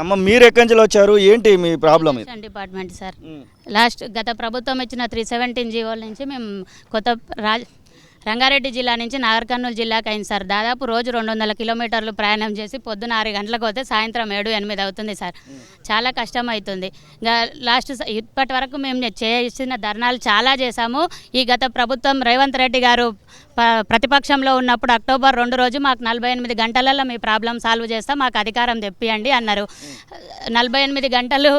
అమ్మ మీరు ఎక్కడి నుంచి వచ్చారు, ఏంటి మీ ప్రాబ్లం? డిపార్ట్మెంట్ సార్, గత ప్రభుత్వం ఇచ్చిన 317 జీవోల నుంచి మేము రంగారెడ్డి జిల్లా నుంచి నాగర్ కర్నూలు జిల్లాకి అయింది సార్. దాదాపు రోజు 200 కిలోమీటర్లు ప్రయాణం చేసి పొద్దున 6 గంటలకు పోతే సాయంత్రం 7-8 అవుతుంది సార్. చాలా కష్టం అవుతుంది. ఇప్పటి వరకు మేము చేసిన ధర్నాలు చాలా చేశాము. ఈ గత ప్రభుత్వం రేవంత్ రెడ్డి గారు ప్రతిపక్షంలో ఉన్నప్పుడు అక్టోబర్ 2 రోజు మాకు 48 గంటలలో మీ ప్రాబ్లం సాల్వ్ చేస్తాం, మాకు అధికారం తెప్పియండి అన్నారు. 48 గంటలు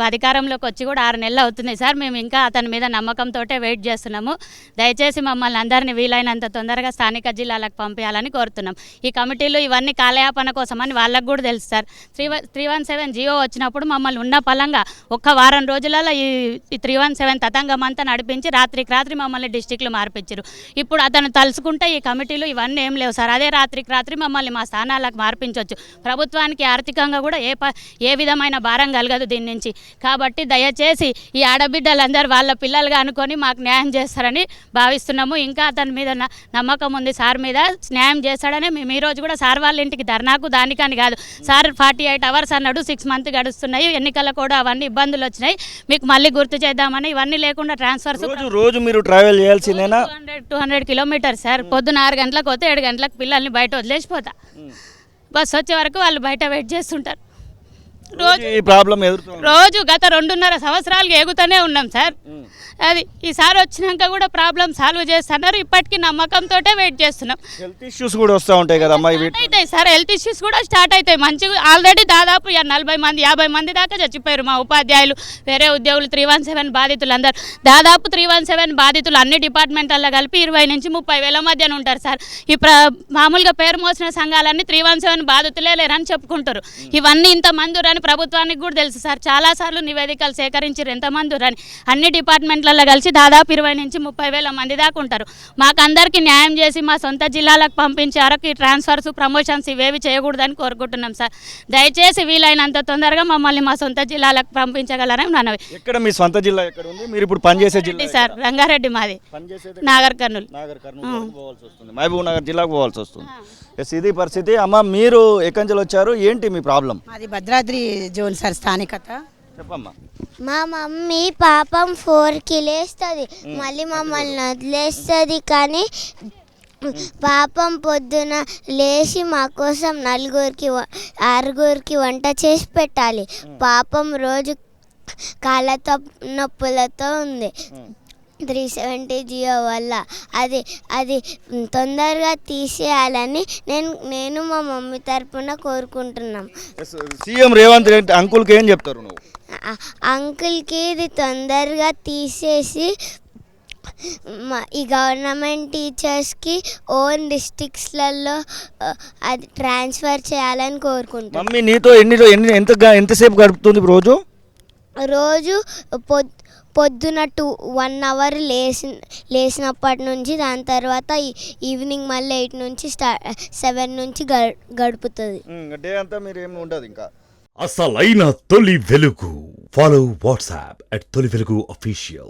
అధికారంలోకి వచ్చి కూడా 6 నెలలు అవుతుంది సార్. మేము ఇంకా అతని మీద నమ్మకంతో వెయిట్ చేస్తున్నాము. దయచేసి మమ్మల్ని అందరినీ వీలైనంత తొందరగా స్థానిక జిల్లాలకు పంపించాలని కోరుతున్నాం. ఈ కమిటీలు ఇవన్నీ కాలయాపన కోసమని వాళ్ళకు కూడా తెలుసు సార్. 317 జియో వచ్చినప్పుడు మమ్మల్ని ఉన్న పలంగా ఒక్క వారం రోజులలో ఈ 317 తతంగం అంతా నడిపించి రాత్రికి రాత్రి మమ్మల్ని డిస్టిక్లు మార్పించారు. ఇప్పుడు అతను తలుచుకుంటే ఈ కమిటీలు ఇవన్నీ ఏం లేవు సార్. అదే రాత్రికి రాత్రి మమ్మల్ని మా స్థానాలకు మార్పించవచ్చు. ప్రభుత్వానికి ఆర్థికంగా కూడా ఏ విధమైన భారం కలగదు దీని నుంచి. కాబట్టి దయచేసి ఈ ఆడబిడ్డలందరూ వాళ్ళ పిల్లలుగా అనుకొని మాకు న్యాయం చేస్తారని భావిస్తున్నాము. ఇంకా అతని మీద నమ్మకం ఉంది, సార్ మీద న్యాయం చేస్తాడని మేము ఈరోజు కూడా సార్ వాళ్ళ ఇంటికి ధర్నాకు దానికని కాదు సార్ 48 అవర్స్ అన్నాడు. 6 మంత్స్ గడుస్తున్నాయి, ఎన్నికల కూడా అవన్నీ ఇబ్బందులు వచ్చినాయి, మీకు మళ్ళీ గుర్తు చేద్దామని. ఇవన్నీ లేకుండా ట్రాన్స్ఫర్స్ రోజు మీరు ట్రావెల్ చేయాల్సిందేనా? 200 kilometres sir. పొద్దున 6 గంటలకు పోతే 7 గంటలకు పిల్లల్ని బయట వదిలేసిపోతా. బస్ వచ్చే వరకు వాళ్ళు బయట వెయిట్ చేస్తుంటారు. రోజు గత 2.5 సంవత్సరాలుగా ఎగుతూనే ఉన్నాం సార్. అది ఈసారి వచ్చినాక కూడా ప్రాబ్లం సాల్వ్ చేస్తున్నారు. ఇప్పటికీ నమ్మకంతో వెయిట్ చేస్తున్నాం. హెల్త్ ఇష్యూస్ కూడా వస్తూ ఉంటాయి కదా అవుతాయి సార్, హెల్త్ ఇష్యూస్ కూడా స్టార్ట్ అవుతాయి. మంచిగా ఆల్రెడీ దాదాపు 40 మంది 50 మంది దాకా చచ్చిపోయారు మా ఉపాధ్యాయులు, వేరే ఉద్యోగులు. 317 బాధితులు అందరు దాదాపు 317 బాధితులు అన్ని డిపార్ట్మెంట్లలో కలిపి 20 నుంచి 30 వేల మధ్యన ఉంటారు సార్. ఈ మామూలుగా పేరు మోసిన సంఘాలన్నీ 317 బాధితులే లేరని చెప్పుకుంటారు. ఇవన్నీ ఇంతమంది అని ప్రభుత్వానికి కూడా తెలుసు సార్. చాలాసార్లు నివేదికలు సేకరించారు ఎంతమంది అని. అన్ని డిపార్ట్మెంట్లలో కలిసి దాదాపు 20 నుంచి 30 వేల మంది దాకా ఉంటారు. మాకు అందరికీ న్యాయం చేసి మా సొంత జిల్లాలకు పంపించే వరకు ఈ ట్రాన్స్ఫర్స్ ప్రమోషన్స్ ఇవేవి చేయకూడదని కోరుకుంటున్నాం సార్. దయచేసి వీలైనంత తొందరగా మమ్మల్ని మా సొంత జిల్లాలకు పంపించగలరని మనవి. ఎక్కడ మీ సొంత జిల్లా ఎక్కడ ఉంది? మీరు ఇప్పుడు పనిచేసే జిల్లా సార్ రంగారెడ్డి, మాది నాగర్ కర్నూలు. మహబూబ్ నగర్ జిల్లాకు పోవాల్సి వస్తుంది. ఇది పరిస్థితి. అమ్మ మీరు ఎక్కడి నుంచి వచ్చారు, ఏంటి మీ ప్రాబ్లం? అది భద్రాద్రి జోన్ సార్, స్థానికత. చెప్పమ్మా. మా మమ్మీ పాపం 4కి లేస్తుంది, మళ్ళీ మమ్మల్ని వదిలేస్తుంది. కానీ పాపం పొద్దున లేచి మా కోసం 6 వంట చేసి పెట్టాలి. పాపం రోజు కాళ్ళతో నొప్పులతో ఉంది 370 జియో వల్ల. అది తొందరగా తీసేయాలని నేను మా మమ్మీ తరపున కోరుకుంటున్నాం. సీఎం రేవంత్ రెడ్డి అంకుల్కి ఏం చెప్తారు నువ్వు? అంకుల్కి ఇది తొందరగా తీసేసి ఈ గవర్నమెంట్ టీచర్స్కి ఓన్ డిస్ట్రిక్ట్స్లలో అది ట్రాన్స్ఫర్ చేయాలని కోరుకుంటున్నాం. మమ్మీ నీతో ఎంతసేపు గడుపుతుంది రోజు? పొద్దున 1 అవర్ లేచినప్పటి నుంచి, దాని తర్వాత ఈవినింగ్ మళ్ళీ 8 నుంచి 7 నుంచి గడుపుతుంది. డే అంతా మీరు ఏమి ఉండదు ఇంకా. అసలైన తొలి వెలుగు. ఫాలో వాట్సాప్ @తొలి వెలుగు official.